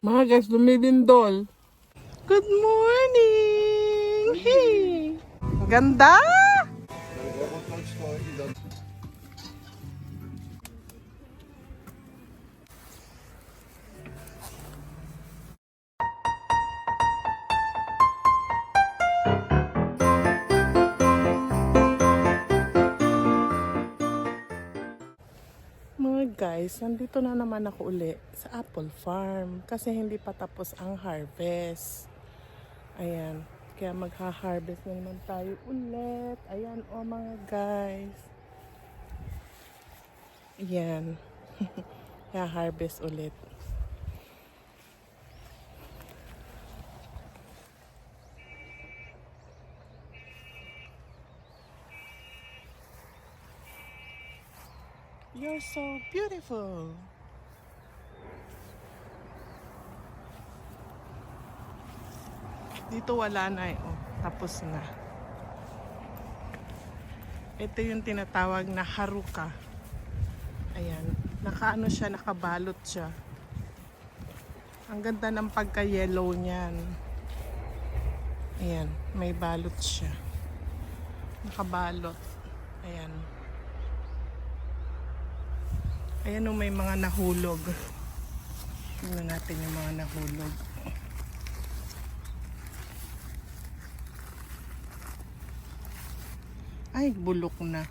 Mga guys, lumilindol. Good morning! Hey! Ganda! Mga guys, nandito na naman ako uli sa apple farm kasi hindi pa tapos ang harvest. Ayan, kaya magha-harvest na naman tayo ulit. Ayan mga guys. Ayan. Kaya harvest ulit. You're so beautiful. Dito wala na tapos na. Ito yung tinatawag na haruka. Ayan, nakaano siya, nakabalot siya. Ang ganda ng pagka-yellow niyan. Ayan, may balot siya. Nakabalot. Ayan. Ayan may mga nahulog. Tingnan natin yung mga nahulog. Ay, bulok na.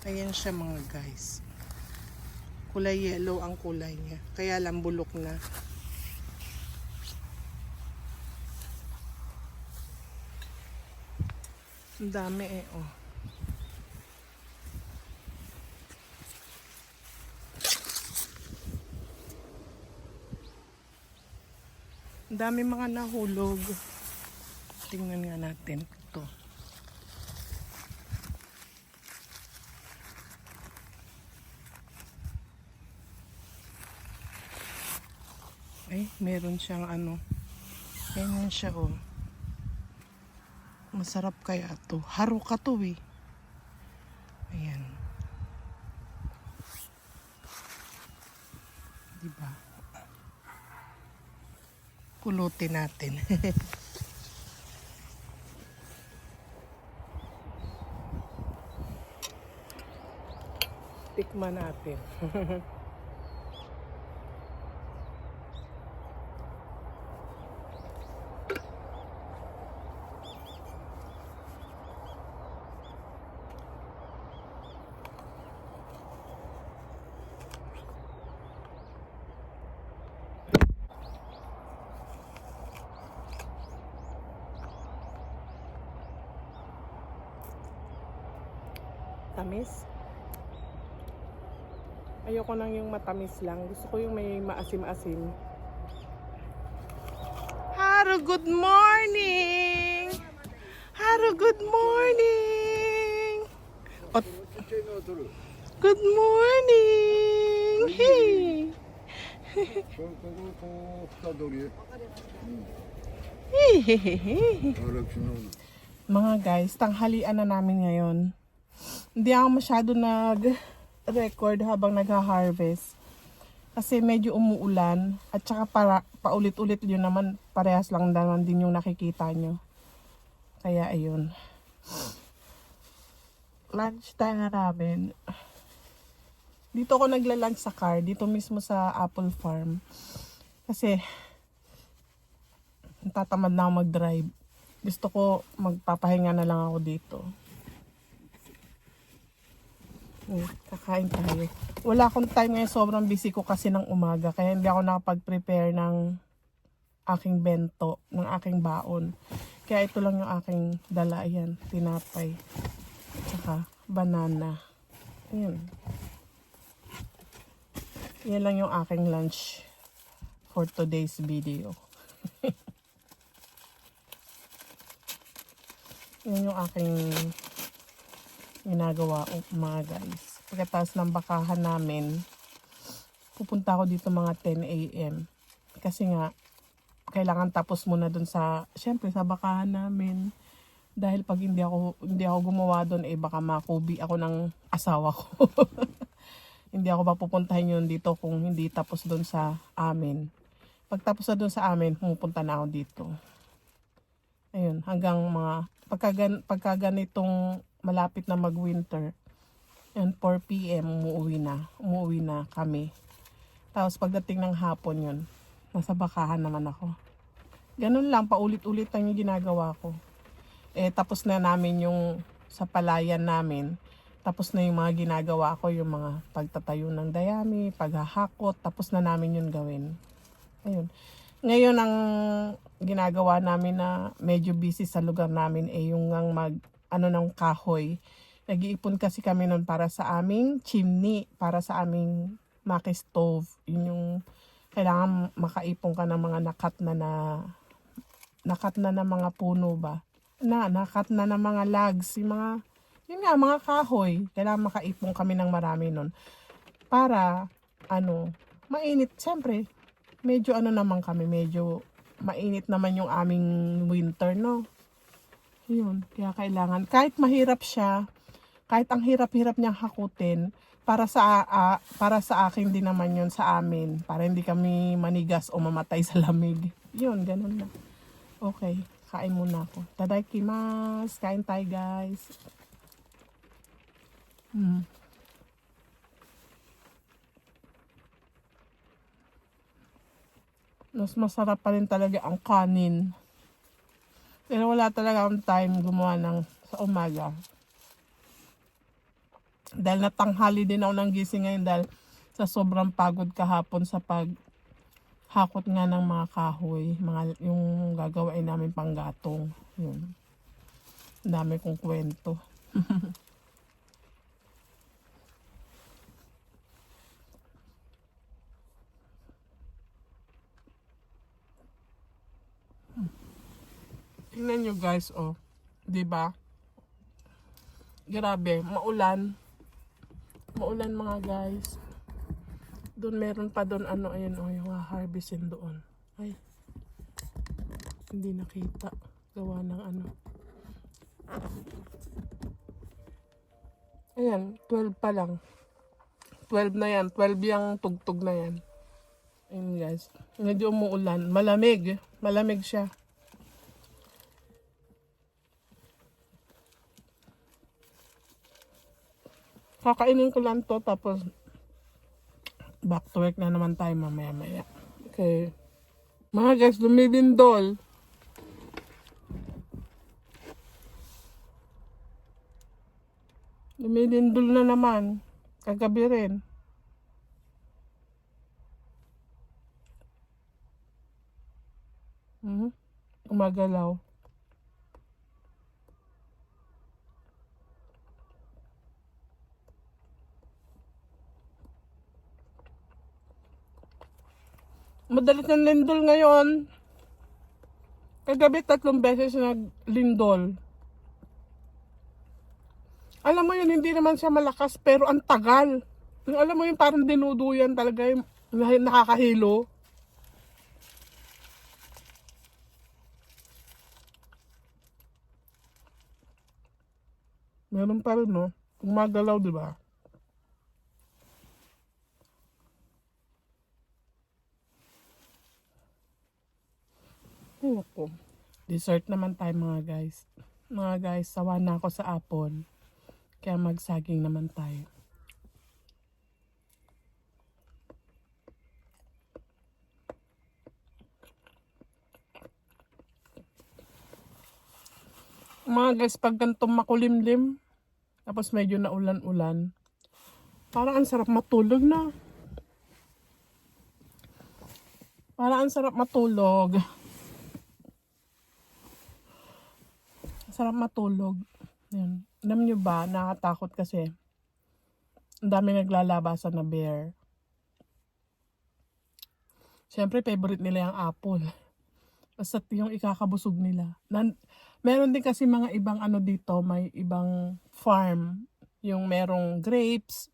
Ayan siya mga guys. Kulay yellow ang kulay niya. Kaya lang bulok na. Ang dami Ang dami mga nahulog. Tingnan nga natin ito. Ay, meron siyang ganyan siya Masarap kaya to. Haruka to Ayan. Diba? Pulutin natin. Tikman natin. Tamis. Ayoko nang yung matamis lang. Gusto ko yung may maasim-asim. Haru, good morning! Haru, good morning! Good morning! Hey! Mga guys, tanghalian na namin ngayon. Hindi ako masyado nag-record habang nagha-harvest. Kasi medyo umuulan. At saka paulit-ulit yun naman. Parehas lang naman din yung nakikita nyo. Kaya ayun. Lunch time na namin. Dito ako nagla-lunch sa car. Dito mismo sa apple farm. Kasi tatamad na ako mag-drive. Gusto ko magpapahinga na lang ako dito. Kakain tayo. Wala akong time ngayon, sobrang busy ko kasi ng umaga. Kaya hindi ako nakapag-prepare ng aking bento, ng aking baon. Kaya ito lang yung aking dala. Ayan, tinapay. Tsaka banana. Ayan. Yan lang yung aking lunch for today's video. Yan yung aking ginagawa mga guys. Pagkatapos ng bakahan namin, pupunta ako dito mga 10 AM. Kasi nga, kailangan tapos muna dun syempre sa bakahan namin. Dahil pag hindi ako gumawa dun, baka makubi ako ng asawa ko. Hindi ako papupuntahin yun dito kung hindi tapos dun sa amin. Pagtapos na dun sa amin, pumupunta na ako dito. Ayun, hanggang mga pagka ganitong malapit na mag-winter. Ayun, 4 PM umuwi na kami. Tapos pagdating ng hapon yun, nasa bakahan naman ako. Ganun lang, paulit-ulit lang yung ginagawa ko. Tapos na namin yung sa palayan namin. Tapos na yung mga ginagawa ko, yung mga pagtatayo ng dayami, paghahakot, tapos na namin yun gawin. Ayun. Ngayon ang ginagawa namin na medyo busy sa lugar namin yung ng kahoy. Nag-iipon kasi kami nun para sa aming chimney, para sa aming maki stove. Yun yung kailangan makaipon ka ng mga nakat na mga puno ba? Nakat na ng mga logs, mga kahoy. Kailangan makaipon kami ng marami nun. Para, mainit. Siyempre, medyo naman kami, medyo mainit naman yung aming winter, no? Yun, kaya kailangan, kahit mahirap siya, kahit ang hirap-hirap niyang hakutin, para sa akin din naman yun, sa amin, para hindi kami manigas o mamatay sa lamig. Yun, ganun na. Okay, kain muna ako. Tadaikimasu, kain tayo guys. Mas masarap pa rin talaga ang kanin. Pero wala talaga akong time gumawa sa umaga. Dahil natanghali din ako ng gising ngayon dahil sa sobrang pagod kahapon sa paghakot nga ng mga kahoy, yung gagawain namin panggatong. Yun. Ang dami kong kwento. Tingnan nyo guys, 'di ba? Grabe, maulan. Maulan mga guys. Doon meron pa doon ayun yung harvestin doon. Ay. Hindi nakita. Gawa ng Ayan, 12 pa lang. 12 na yan. 12 yung tugtog na yan. Ayun guys. Medyo umuulan. Malamig. Malamig siya. Kakainin ko lang to tapos back to work na naman tayo mamaya-maya. Okay. Mga guys, lumilindol. Lumilindol na naman. Kagabi rin. Umagalaw. Madalit ng lindol ngayon. Kagabi 3 beses naglindol. Alam mo yun, hindi naman siya malakas pero ang tagal. Alam mo yun, parang dinuduyan talaga yung nakakahilo. Meron pa rin, no? Gumagalaw, di ba? Ako. Dessert naman tayo mga guys. Mga guys, sawa na ako sa apple. Kaya magsaging naman tayo. Mga guys, pag ganitong makulimlim, tapos medyo naulan-ulan, parang ang sarap matulog na. Parang ang sarap matulog. Sarap matulog. Yan. Alam nyo ba, nakatakot kasi ang dami naglalabasan na bear. Siyempre, favorite nila yung apple. Basta yung ikakabusog nila. Meron din kasi mga ibang dito, may ibang farm. Yung merong grapes.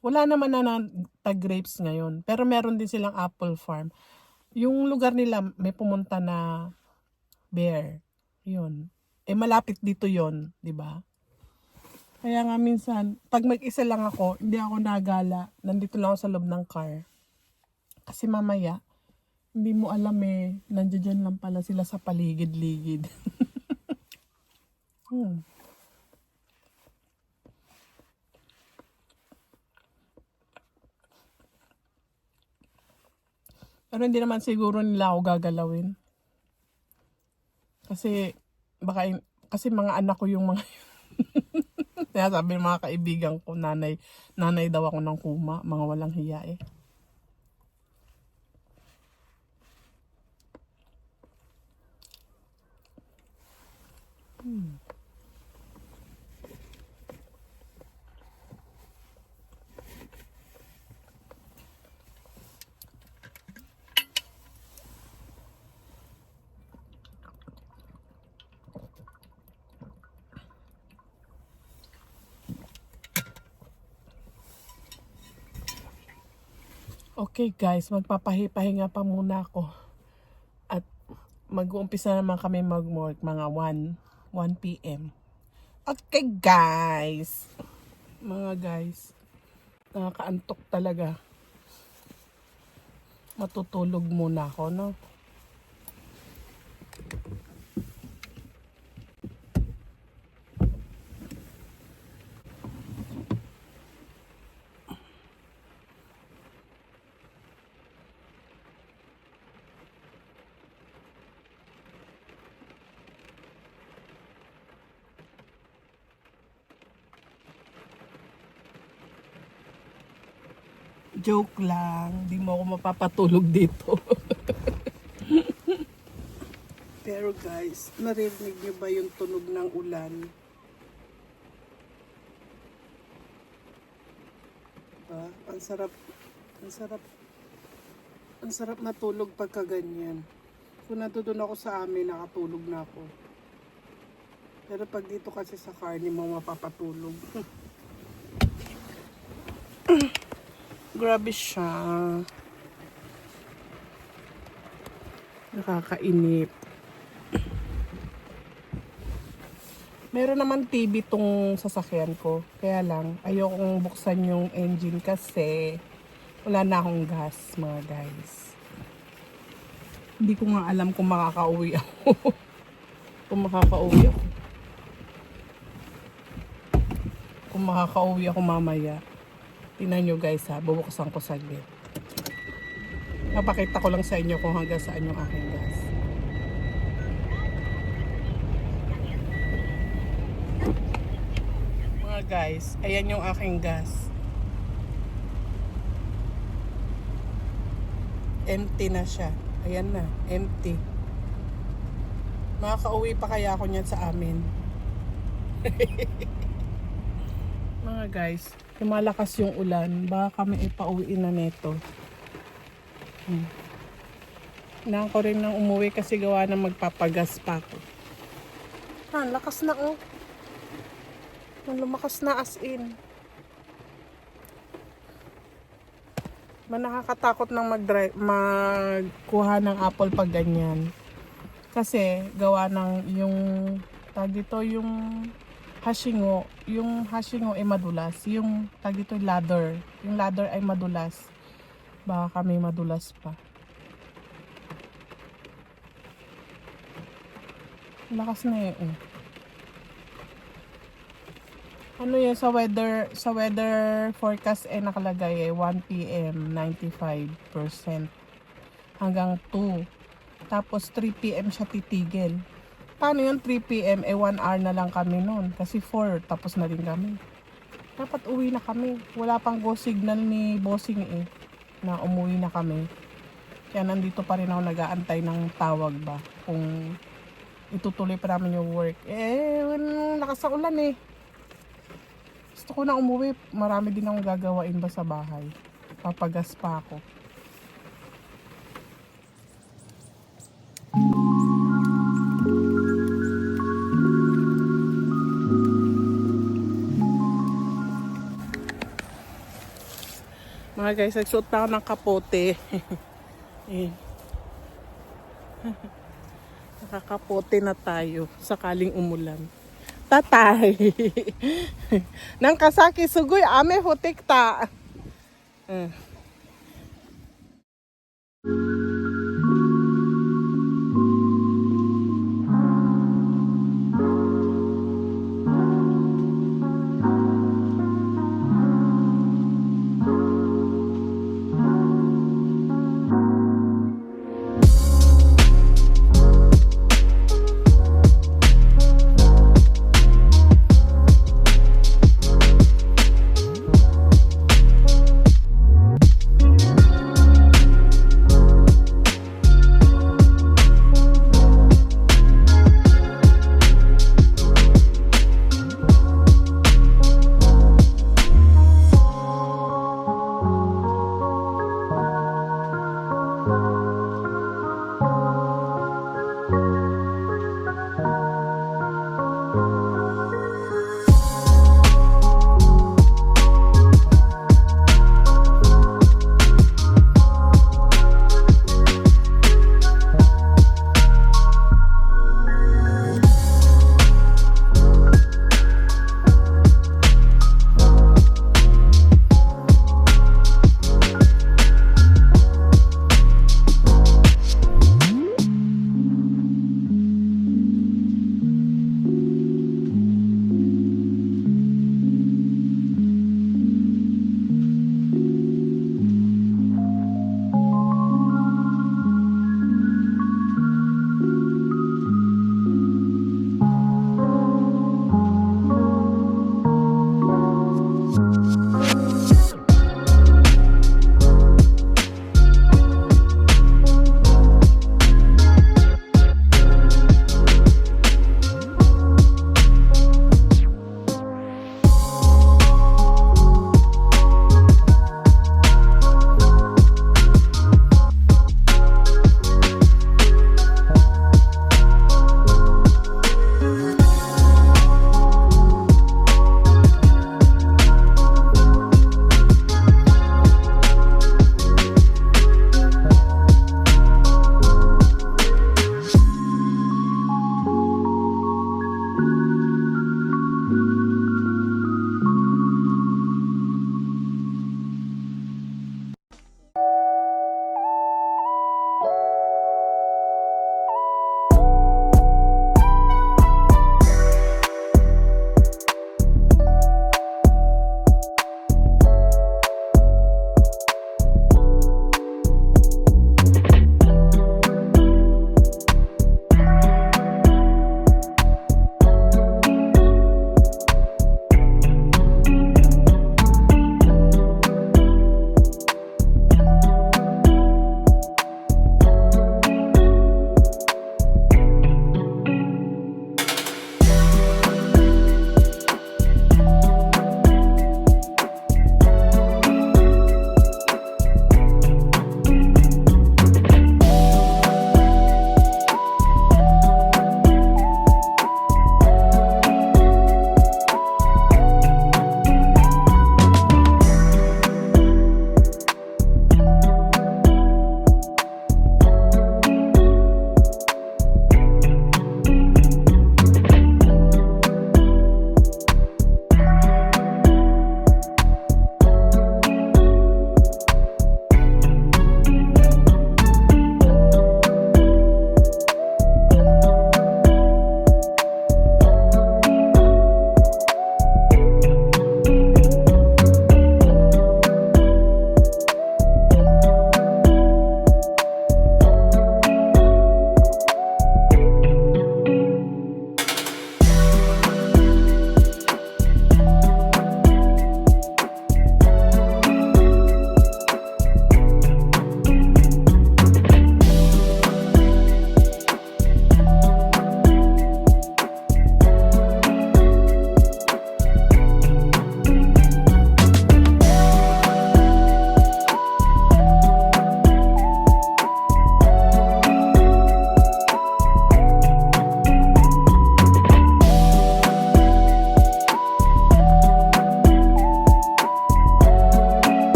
Wala naman na tag-grapes ngayon. Pero meron din silang apple farm. Yung lugar nila, may pumunta na bear. Yun. Malapit dito yon, di ba? Kaya nga minsan, pag mag-isa lang ako, hindi ako nagala. Nandito lang ako sa loob ng car. Kasi mamaya, Hindi mo alam nandiyan lang pala sila sa paligid-ligid. Hmm. Pero hindi naman siguro nila ako gagalawin. Kasi kasi mga anak ko yung mga kaya sabi ng mga kaibigan ko, nanay daw ako ng kuma, mga walang hiya eh. Okay guys, magpapahinga pa muna ako. At mag-uumpisa naman kami mag-work mga 1 p.m. Okay guys. Mga guys, nakakaantok talaga. Matutulog muna ako, no? Joke lang, di mo ako mapapatulog dito. Pero guys, naririnig niyo ba yung tunog ng ulan? Ang sarap, ang sarap, ang sarap matulog pagka ganyan. Kung nandun ako sa amin, nakatulog na ako. Pero pag dito kasi sa car, di mo mapapatulog. Grabe siya. Nakakainip. Meron naman TV tong sasakyan ko. Kaya lang, ayokong buksan yung engine kasi wala na akong gas, mga guys. Hindi ko nga alam kung makakauwi ako. Kung makakauwi ako. Kung makakauwi ako mamaya. Tingnan nyo guys ha, bubuksan ko saglit. Papakita ko lang sa inyo kung hanggang saan yung aking gas. Mga guys, ayan yung aking gas. Empty na siya. Ayan na, empty. Makakauwi pa kaya ako niyan sa amin. Mga guys, lumalakas yung ulan, baka kami ipauwiin na neto. Kailangan ko rin nang umuwi kasi gawa na magpapagas pa ako. Lakas na oh. Lumakas na as in. Nakakatakot nang magkuha ng apple pag ganyan. Kasi gawa ng yung tag dito yung hashingo ay madulas. Yung tag dito yung ladder ay madulas. Baka kami madulas pa. Lakas na eh. Ano yan sa weather forecast nakalagay 1 p.m. 95% hanggang 2. Tapos 3 p.m. siya titigil. Paano yun 3 p.m. 1 hour na lang kami noon kasi 4 tapos na rin kami. Dapat uwi na kami. Wala pang go signal ni bossing na umuwi na kami. Kaya nandito pa rin ako nag-aantay ng tawag ba kung itutuloy pa namin yung work. Lakas sa ulan Gusto ko na umuwi. Marami din akong gagawain ba sa bahay. Papagas pa ako. Mga guys, nagsuot na ako ng kapote. Nakakapote na tayo sakaling umulan. Tatay. Nang kasaki sugoy ame hutik ta.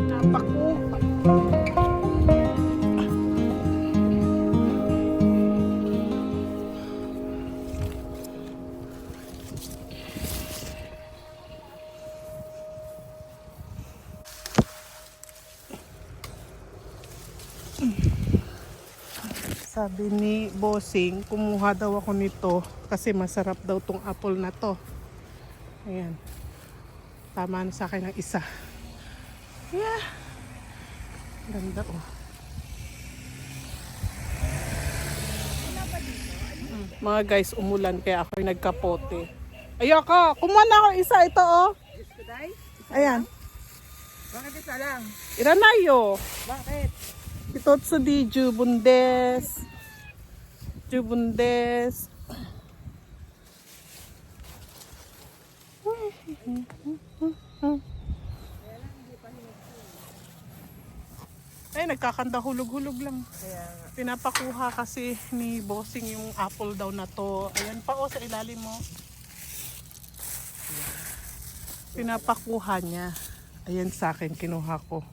Napakuha. Sabi ni Bossing, kumuha daw ako nito kasi masarap daw tong apple na to. Ayan. Tama na sa akin ng isa. Yeah. Ganda oh. Mga guys, umulan kaya ako nagkapote. Ayoko, kumuha na ako isa ito oh. Ayan. Bakit isa lang? Iranayo. Bakit? Itotsu di Jubundes. Jubundes. Ay, nagkakanta hulog-hulog lang. Pinapakuha kasi ni Bossing yung apple daw na to. Ayan pa oh, sa ilalim mo. Pinapakuha niya. Ayan sa akin, kinuha ko.